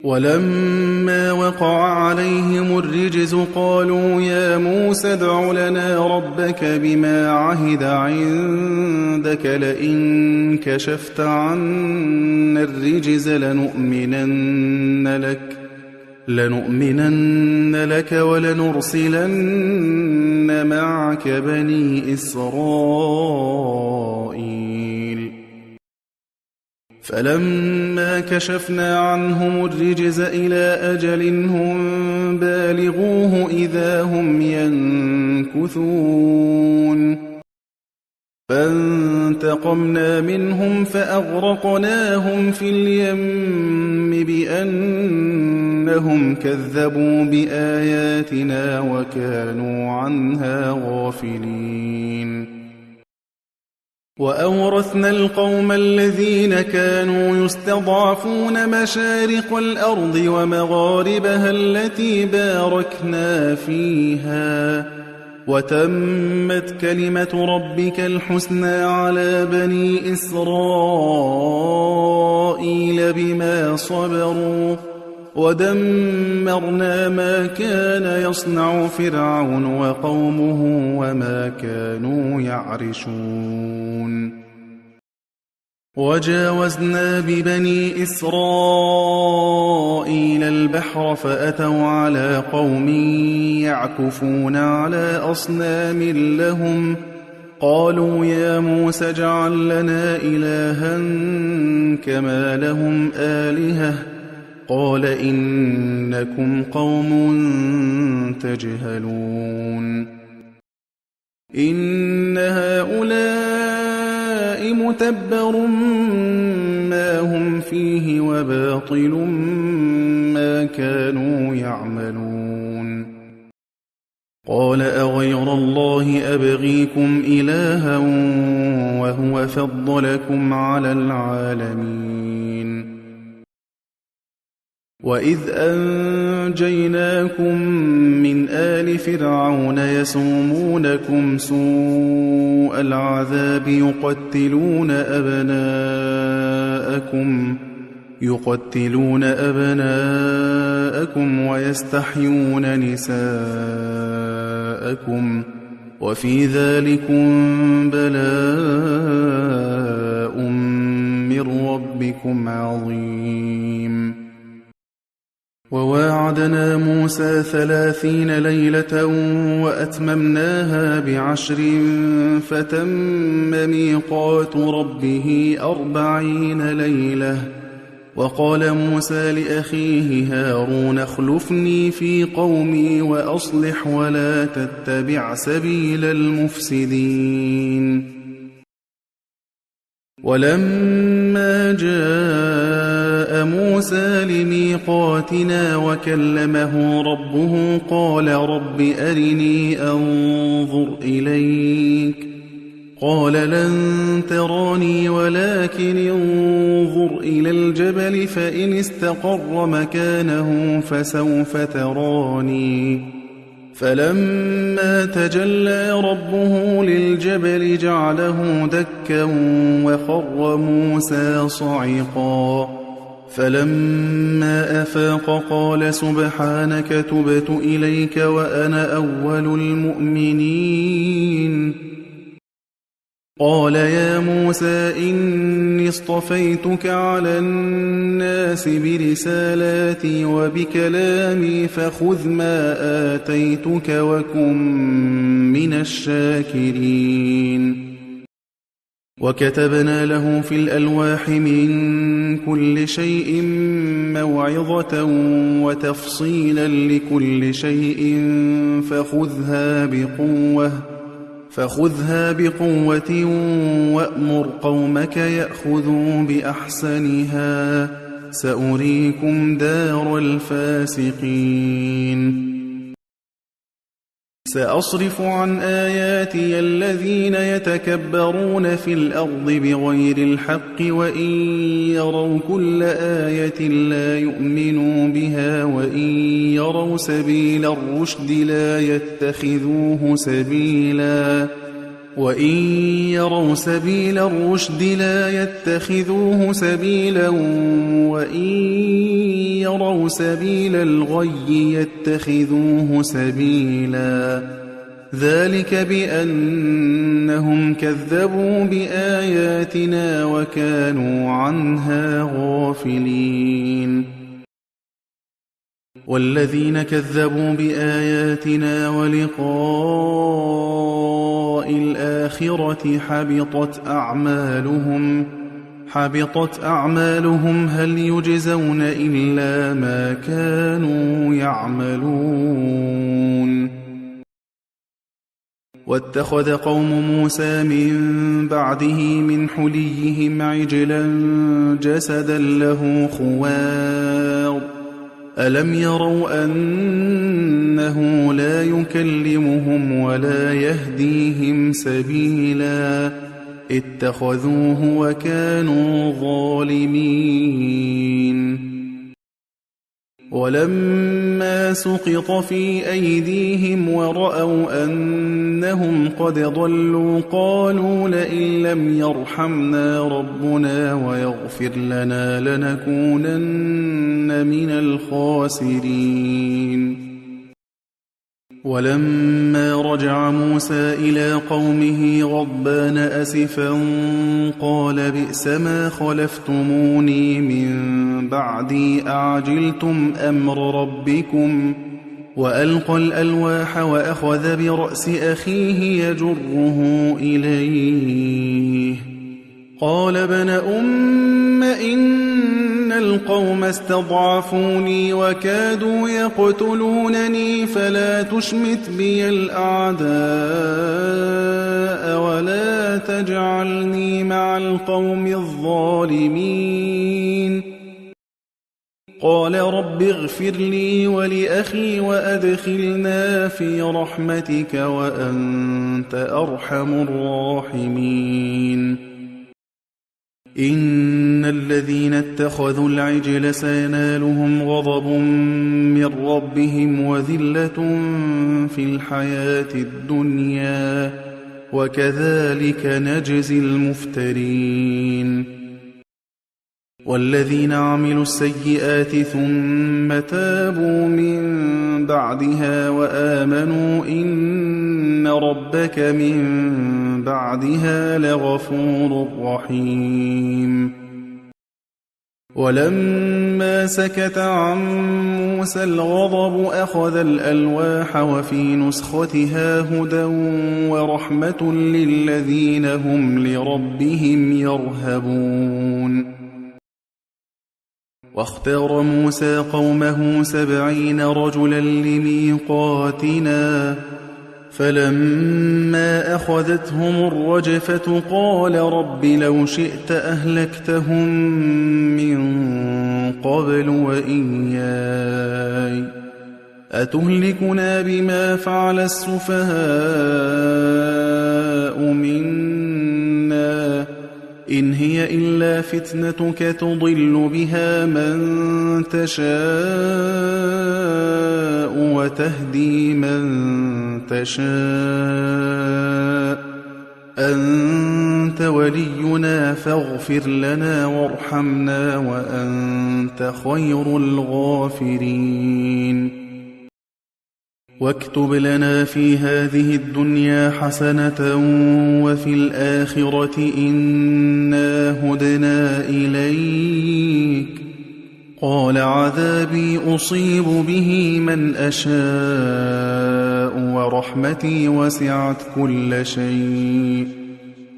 ولما وقع عليهم الرجز قالوا يا موسى ادع لنا ربك بما عهد عندك لئن كشفت عنا الرجز لنؤمنن لك ولنرسلن معك بني إسرائيل. فلما كشفنا عنهم الرجز إلى أجل هم بالغوه إذا هم ينكثون. فانتقمنا منهم فأغرقناهم في اليم بأنهم كذبوا بآياتنا وكانوا عنها غافلين. وأورثنا القوم الذين كانوا يستضعفون مشارق الأرض ومغاربها التي باركنا فيها وتمت كلمة ربك الحسنى على بني إسرائيل بما صبروا ودمرنا ما كان يصنع فرعون وقومه وما كانوا يعرشون. وجاوزنا ببني إسرائيل البحر فأتوا على قوم يعكفون على أصنام لهم قالوا يا موسى اجعل لنا إلها كما لهم آلهة قال إنكم قوم تجهلون. إن هؤلاء متبر ما هم فيه وباطل ما كانوا يعملون. قال أغير الله أبغيكم إلها وهو فضلكم على العالمين. وَإِذْ أَنجَيْنَاكُم مِّنْ آلِ فِرْعَوْنَ يَسُومُونَكُمْ سُوءَ الْعَذَابِ يُقَتِّلُونَ أَبْنَاءَكُمْ وَيَسْتَحْيُونَ نِسَاءَكُمْ ۚ وَفِي ذَٰلِكُم بَلَاءٌ مِّن رَّبِّكُمْ عَظِيمٌ. وَوَاعَدْنَا مُوسَىٰ 30 لَيْلَةً وَأَتْمَمْنَاهَا ب10 فَتَمَّ مِيقَاتُ رَبِّهِ 40 لَيْلَةً. وَقَالَ مُوسَىٰ لِأَخِيهِ هَارُونَ اخْلُفْنِي فِي قَوْمِي وَأَصْلِحْ وَلَا تَتَّبِعْ سَبِيلَ الْمُفْسِدِينَ. وَلَمَّا جَاءَ مُوسَىٰ لِمِيقَاتِنَا وَكَلَّمَهُ رَبُّهُ قَالَ رَبِّ أَرِنِي أَنظُرْ إِلَيْكَ ۚ قَالَ لَن تَرَانِي وَلَٰكِنِ انظُرْ إِلَى الْجَبَلِ فَإِنِ اسْتَقَرَّ مَكَانَهُ فَسَوْفَ تَرَانِي ۚ فَلَمَّا تَجَلَّىٰ رَبُّهُ لِلْجَبَلِ جَعَلَهُ دَكًّا وَخَرَّ مُوسَىٰ صَعِقًا. فَلَمَّا أَفَاقَ قَالَ سُبْحَانَكَ تُبْتُ إِلَيْكَ وَأَنَا أَوَّلُ الْمُؤْمِنِينَ. قَالَ يَا مُوسَىٰ إِنِّي اصْطَفَيْتُكَ عَلَى النَّاسِ بِرِسَالَاتِي وَبِكَلَامِي فَخُذْ مَا آتَيْتُكَ وَكُن مِّنَ الشَّاكِرِينَ. وَكَتَبْنَا لَهُ فِي الْأَلْوَاحِ مِن كُلِّ شَيْءٍ مَّوْعِظَةً وَتَفْصِيلًا لِّكُلِّ شَيْءٍ فَخُذْهَا بِقُوَّةٍ وَأْمُرْ قَوْمَكَ يَأْخُذُوا بِأَحْسَنِهَا ۚ سَأُرِيكُمْ دَارَ الْفَاسِقِينَ. سَأَصْرِفُ عَنْ آيَاتِيَ الَّذِينَ يَتَكَبَّرُونَ فِي الْأَرْضِ بِغَيْرِ الْحَقِّ وَإِن يَرَوْا كُلَّ آيَةٍ لَّا يُؤْمِنُوا بِهَا وَإِن يَرَوْا سَبِيلَ الرُّشْدِ لَا يَتَّخِذُوهُ سَبِيلًا وَإِن يَرَوْا سَبِيلَ الْغَيِّ يَتَّخِذُوهُ سَبِيلًا. ذَلِكَ بِأَنَّهُمْ كَذَّبُوا بِآيَاتِنَا وَكَانُوا عَنْهَا غَافِلِينَ. وَالَّذِينَ كَذَّبُوا بِآيَاتِنَا وَلِقَاءِ الْآخِرَةِ حَبِطَتْ أَعْمَالُهُمْ هَلْ يُجْزَوْنَ إِلَّا مَا كَانُوا يَعْمَلُونَ. وَاتَّخَذَ قَوْمُ مُوسَىٰ مِن بَعْدِهِ مِنْ حُلِيِّهِمْ عِجْلًا جَسَدًا لَّهُ خُوَارٌ. أَلَمْ يَرَوْا أَنَّهُ لَا يُكَلِّمُهُمْ وَلَا يَهْدِيهِمْ سَبِيلًا. اتَّخَذُوهُ وَكَانُوا ظَالِمِينَ. وَلَمَّا سُقِطَ فِي أَيْدِيهِمْ وَرَأَوْا أَنَّهُمْ قَدْ ضَلُّوا قَالُوا لَئِن لَّمْ يَرْحَمْنَا رَبُّنَا وَيَغْفِرْ لَنَا لَنَكُونَنَّ مِنَ الْخَاسِرِينَ. وَلَمَّا رَجَعَ مُوسَىٰ إِلَىٰ قَوْمِهِ غَضْبَانَ أَسِفًا قَالَ بِئْسَمَا خَلَفْتُمُونِي مِن بَعْدِي أَعَجِلْتُمْ أَمْرَ رَبِّكُمْ. وَأَلْقَى الْأَلْوَاحَ وَأَخَذَ بِرَأْسِ أَخِيهِ يَجُرُّهُ إِلَيْهِ. قَالَ ابْنَ أُمَّ إِنَّ الْقَوْمَ اسْتَضْعَفُونِي وَكَادُوا يَقْتُلُونَنِي فَلَا تُشْمِتْ بِيَ الْأَعْدَاءَ وَلَا تَجْعَلْنِي مَعَ الْقَوْمِ الظَّالِمِينَ. قَالَ رَبِّ اغْفِرْ لِي وَلِأَخِي وَأَدْخِلْنَا فِي رَحْمَتِكَ وَأَنتَ أَرْحَمُ الرَّاحِمِينَ. إن الذين اتخذوا العجل سينالهم غضب من ربهم وذلة في الحياة الدنيا وكذلك نجزي المفترين والذين عملوا السيئات ثم تابوا من بعدها وآمنوا إن ربك من بعدها لغفور رحيم ولما سكت عن موسى الغضب أخذ الألواح وفي نسختها هدى ورحمة للذين هم لربهم يرهبون واختار موسى قومه 70 رجلا لميقاتنا فلما أخذتهم الرجفة قال رب لو شئت أهلكتهم من قبل وإياي أتهلكنا بما فعل السفهاء منا إن هي إلا فتنتك تضل بها من تشاء وتهدي من تشاء أنت ولينا فاغفر لنا وارحمنا وأنت خير الغافرين واكتب لنا في هذه الدنيا حسنة وفي الآخرة إنا هدنا إليك قال عذابي أصيب به من أشاء ورحمتي وسعت كل شيء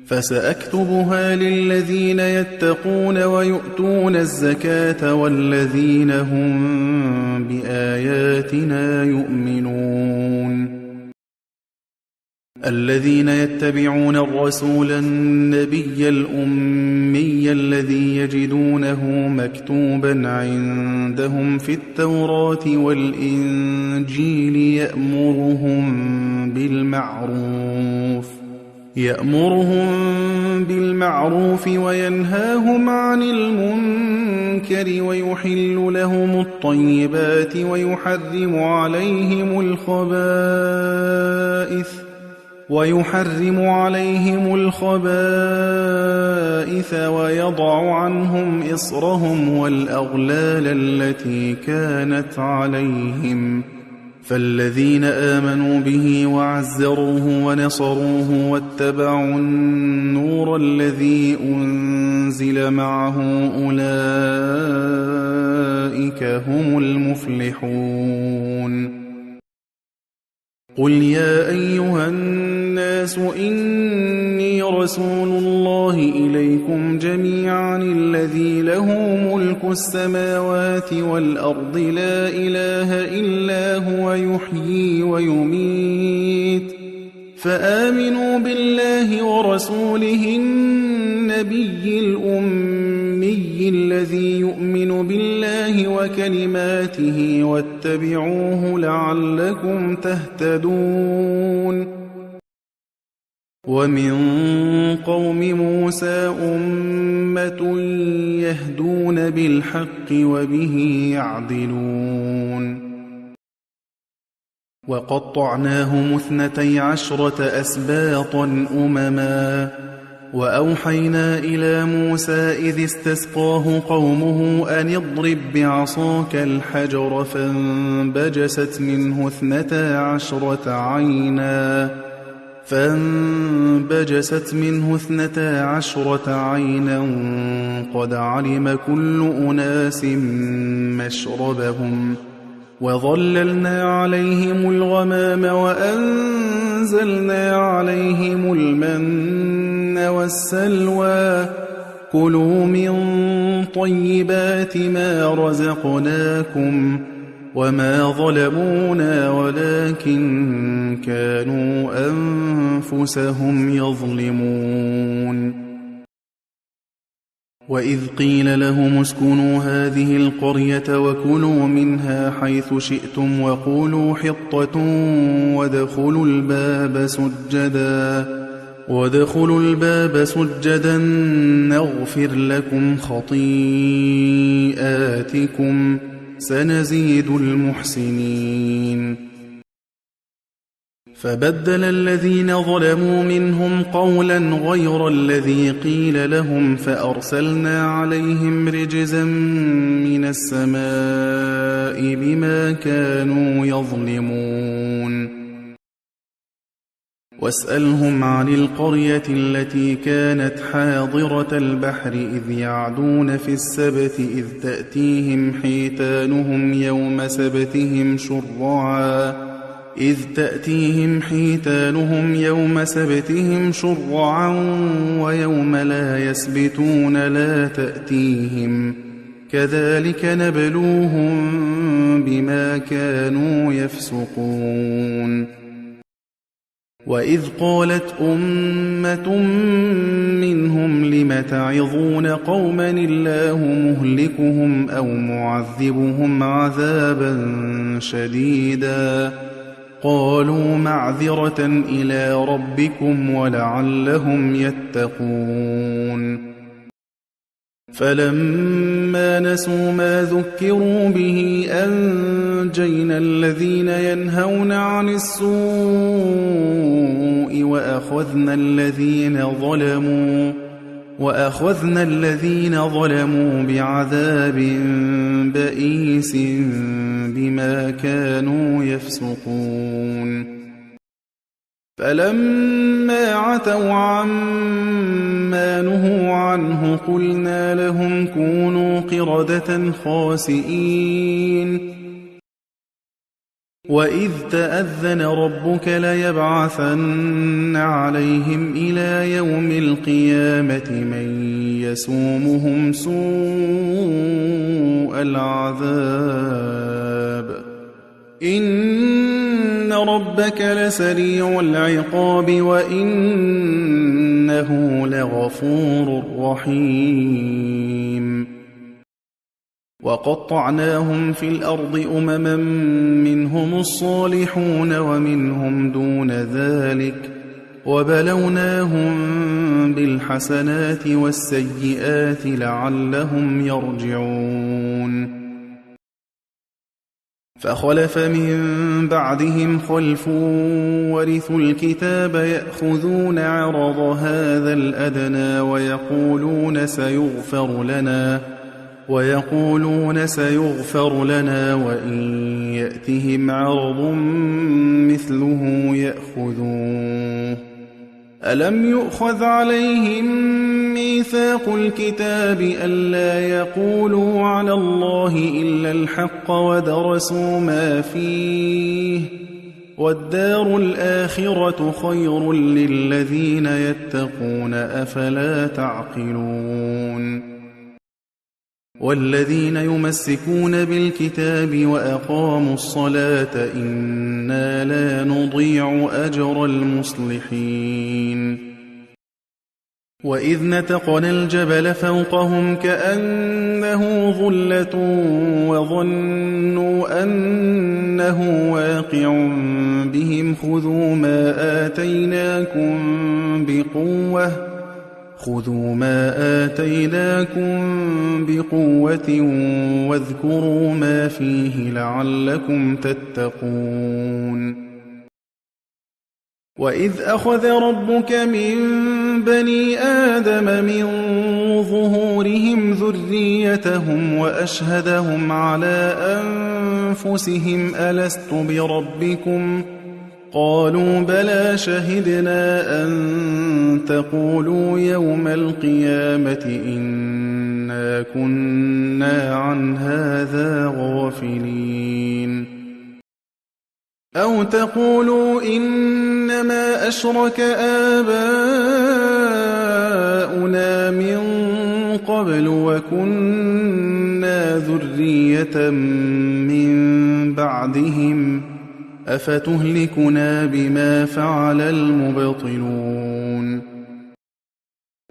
فسأكتبها للذين يتقون ويؤتون الزكاة والذين هم بآياتنا يؤمنون الذين يتبعون الرسول النبي الأمي الذي يجدونه مكتوبا عندهم في التوراة والإنجيل يأمرهم بالمعروف وينهاهم عن المنكر ويحرم عليهم الخبائث ويضع عنهم إصرهم والأغلال التي كانت عليهم فالذين آمنوا به وعزروه ونصروه واتبعوا النور الذي أنزل معه أولئك هم المفلحون قل يا أيها الناس إني رسول الله إليكم جميعا الذي له ملك السماوات والأرض لا إله إلا هو يحيي ويميت فآمنوا بالله ورسوله النبي الأمي الذي يؤمن بالله وكلماته واتبعوه لعلكم تهتدون ومن قوم موسى أمة يهدون بالحق وبه يعدلون وقطعناهم 12 أسباطا أمما وأوحينا إلى موسى إذ استسقاه قومه أن اضرب بعصاك الحجر فانبجست منه 12 عينا قد علم كل أناس مشربهم وظللنا عليهم الغمام وأنزلنا عليهم المن والسلوى كلوا من طيبات ما رزقناكم وما ظلمونا ولكن كانوا أنفسهم يظلمون وإذ قيل لهم اسكنوا هذه القرية وكلوا منها حيث شئتم وقولوا حطة وادخلوا الباب سجدا وادخلوا الباب سجدا نغفر لكم خطيئاتكم سنزيد المحسنين. فبدل الذين ظلموا منهم قولا غير الذي قيل لهم فأرسلنا عليهم رجزا من السماء بما كانوا يظلمون. واسألهم عن القرية التي كانت حاضرة البحر إذ يعدون في السبت إذ تأتيهم حيتانهم يوم سبتهم شرعا ويوم لا يسبتون لا تأتيهم كذلك نبلوهم بما كانوا يفسقون. وإذ قالت أمة منهم لم تعظون قوما الله مهلكهم أو معذبهم عذابا شديدا قالوا معذرة إلى ربكم ولعلهم يتقون. فلما نسوا ما ذكروا به أنجينا الذين ينهون عن السوء وأخذنا الذين ظلموا بعذاب بئيس بما كانوا يفسقون. فلما عتوا عما نهوا عنه قلنا لهم كونوا قردة خاسئين. وإذ تأذن ربك ليبعثن عليهم إلى يوم القيامة من يسومهم سوء العذاب إن ربك لسريع العقاب وإنه لغفور رحيم. وقطعناهم في الأرض أمما منهم الصالحون ومنهم دون ذلك وبلوناهم بالحسنات والسيئات لعلهم يرجعون. فخلف من بعدهم خلف ورثوا الكتاب يأخذون عرض هذا الأدنى ويقولون سيغفر لنا وإن يأتهم عرض مثله يأخذوه. ألم يؤخذ عليهم ميثاق الكتاب ألا يقولوا على الله إلا الحق ودرسوا ما فيه والدار الآخرة خير للذين يتقون أفلا تعقلون. والذين يمسكون بالكتاب وأقاموا الصلاة إنا لا نضيع أجر المصلحين. وإذ نتقنا الجبل فوقهم كأنه ظلة وظنوا أنه واقع بهم خذوا ما آتيناكم بقوة واذكروا ما فيه لعلكم تتقون. وإذ أخذ ربك من بني آدم من ظهورهم ذريتهم وأشهدهم على أنفسهم ألست بربكم قالوا بلى شهدنا أن تقولوا يوم القيامة إنا كنا عن هذا غافلين أو تقولوا إنما أشرك آباؤنا من قبل وكنا ذرية من بعدهم أفتهلكنا بما فعل المبطلون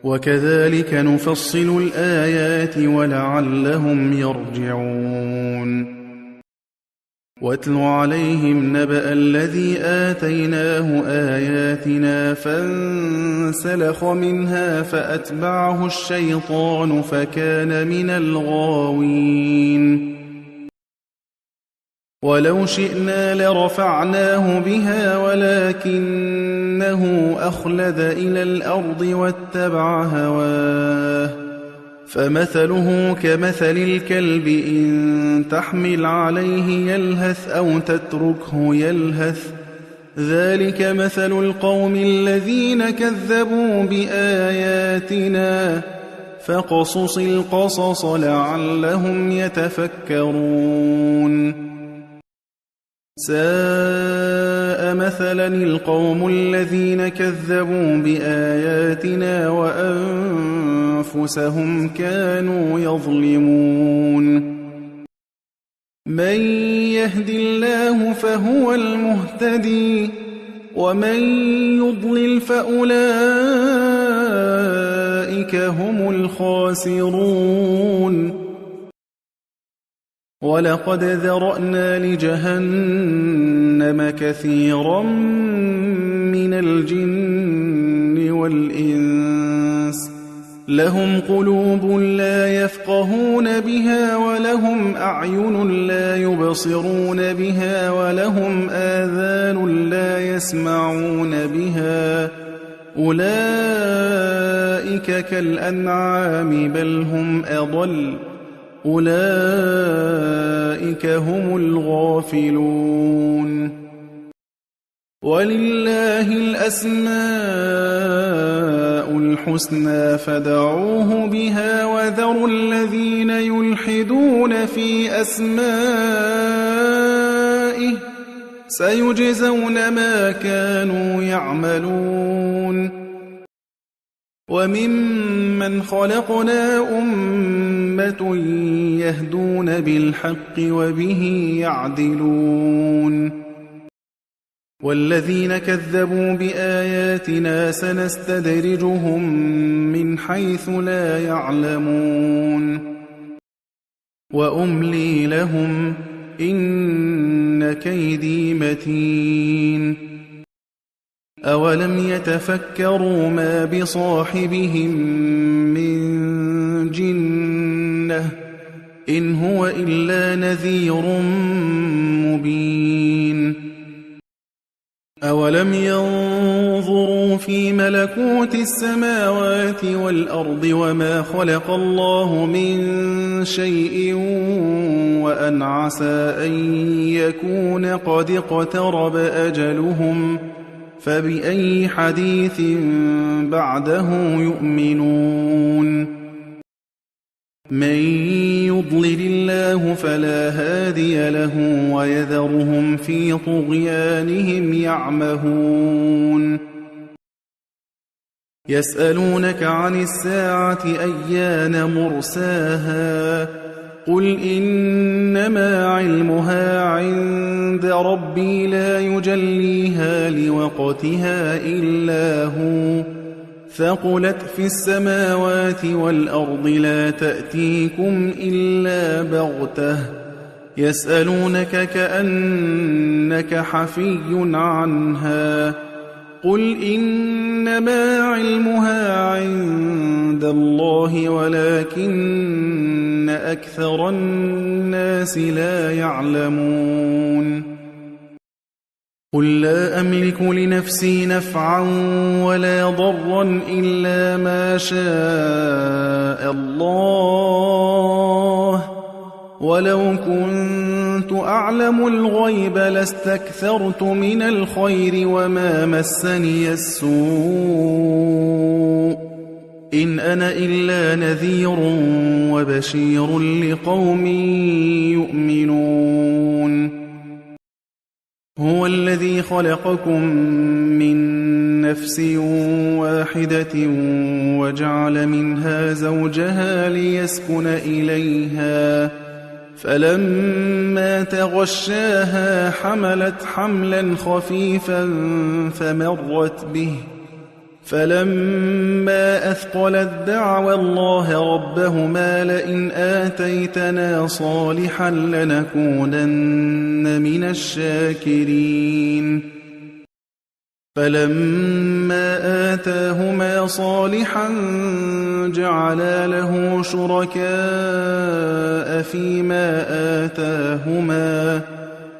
وكذلك نفصل الآيات ولعلهم يرجعون واتل عليهم نبأ الذي آتيناه آياتنا فانسلخ منها فأتبعه الشيطان فكان من الغاوين ولو شئنا لرفعناه بها ولكنه أخلد إلى الأرض واتبع هواه فمثله كمثل الكلب إن تحمل عليه يلهث أو تتركه يلهث ذلك مثل القوم الذين كذبوا بآياتنا فاقصص القصص لعلهم يتفكرون ساء مثلا القوم الذين كذبوا بآياتنا وأنفسهم كانوا يظلمون من يهد الله فهو المهتدي ومن يضلل فأولئك هم الخاسرون ولقد ذرأنا لجهنم كثيرا من الجن والإنس لهم قلوب لا يفقهون بها ولهم أعين لا يبصرون بها ولهم آذان لا يسمعون بها أولئك كالأنعام بل هم أضل أولئك هم الغافلون ولله الأسماء الحسنى فادعوه بها وذروا الذين يلحدون في أسمائه سيجزون ما كانوا يعملون وممن خلقنا أمة يهدون بالحق وبه يعدلون والذين كذبوا بآياتنا سنستدرجهم من حيث لا يعلمون وأملي لهم إن كيدي متين أولم يتفكروا ما بصاحبهم من جنة إن هو إلا نذير مبين أولم ينظروا في ملكوت السماوات والأرض وما خلق الله من شيء وأن عسى أن يكون قد اقترب أجلهم فبأي حديث بعده يؤمنون من يضلل الله فلا هادي له ويذرهم في طغيانهم يعمهون يسألونك عن الساعة أيان مرساها قل إنما علمها عند ربي لا يجليها لوقتها إلا هو ثقلت في السماوات والأرض لا تأتيكم إلا بغتة يسألونك كأنك حفي عنها قل إنما علمها عند الله ولكن أكثر الناس لا يعلمون قل لا أملك لنفسي نفعا ولا ضرا إلا ما شاء الله ولو كنت أعلم الغيب لاستكثرت من الخير وما مسني السوء إن أنا إلا نذير وبشير لقوم يؤمنون هو الذي خلقكم من نفس واحدة وجعل منها زوجها ليسكن إليها فلما تغشاها حملت حملا خفيفا فلما أثقلت دعوا الله ربهما لئن آتيتنا صالحا لنكونن من الشاكرين فلما آتاهما صالحا جعلا له شركاء فيما آتاهما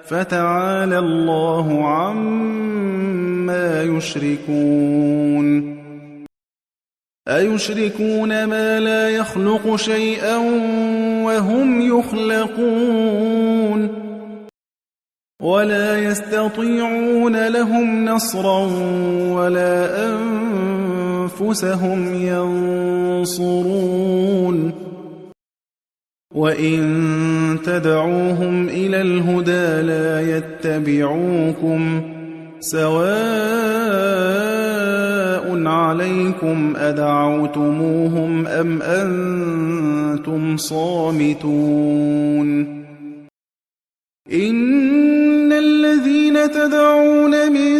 فتعالى الله عما يشركون أيشركون ما لا يخلق شيئا وهم يخلقون ولا يستطيعون لهم نصرا ولا أنفسهم ينصرون وإن تدعوهم إلى الهدى لا يتبعوكم سواء عليكم أدعوتموهم أم أنتم صامتون إن الذين تدعون من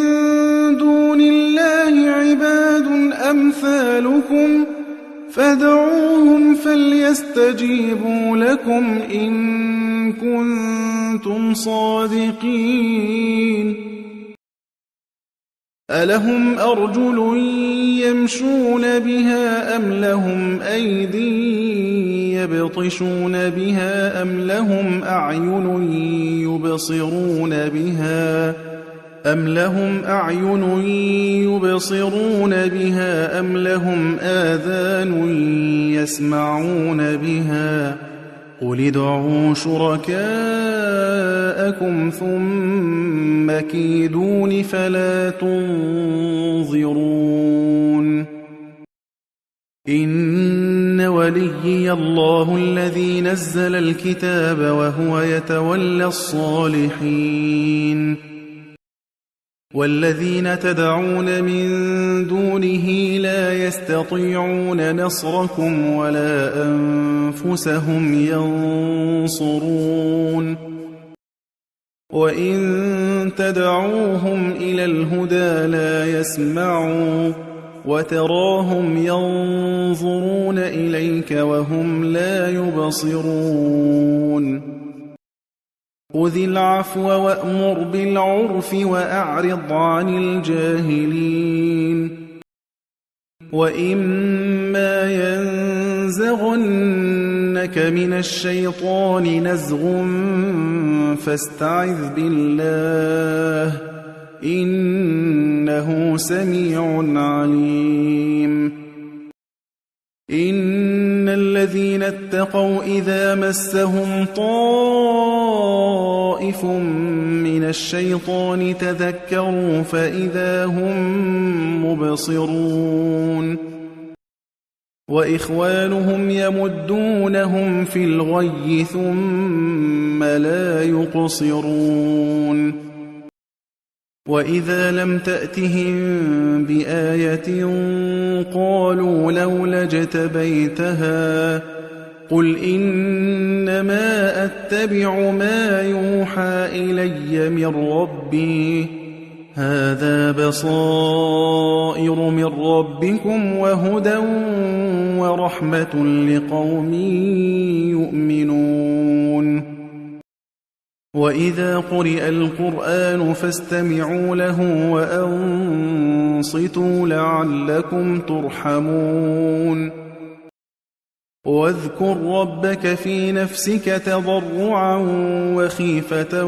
دون الله عباد أمثالكم فادعوهم فليستجيبوا لكم إن كنتم صادقين ألهم أرجل يمشون بها أم لهم أيدي يبطشون بها أم لهم أعين يبصرون بها أم لهم آذان يسمعون بها قل ادعوا شركاءكم ثم كيدون فلا تنظرون إن وليي الله الذي نزل الكتاب وهو يتولى الصالحين والذين تدعون من دونه لا يستطيعون نصركم ولا أنفسهم ينصرون وإن تدعوهم إلى الهدى لا يسمعوا وتراهم ينظرون إليك وهم لا يبصرون خذ العفو وأمر بالعرف وأعرض عن الجاهلين وإما ينزغنك من الشيطان نزغ فاستعذ بالله إنه سميع عليم إن الذين اتقوا إذا مسهم طائف من الشيطان تذكروا فإذا هم مبصرون وإخوانهم يمدونهم في الغي ثم لا يقصرون وإذا لم تأتهم بآية قالوا لولا اجتبيتها قل إنما أتبع ما يوحى إلي من ربي هذا بصائر من ربكم وهدى ورحمة لقوم يؤمنون وإذا قرئ القرآن فاستمعوا له وأنصتوا لعلكم ترحمون واذكر ربك في نفسك تضرعا وخيفة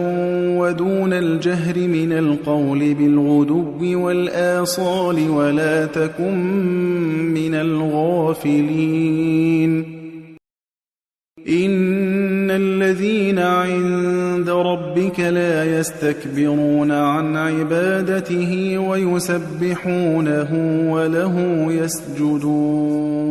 ودون الجهر من القول بالغدو والآصال ولا تكن من الغافلين إن الذين عند ربك لا يستكبرون عن عبادته ويسبحونه وله يسجدون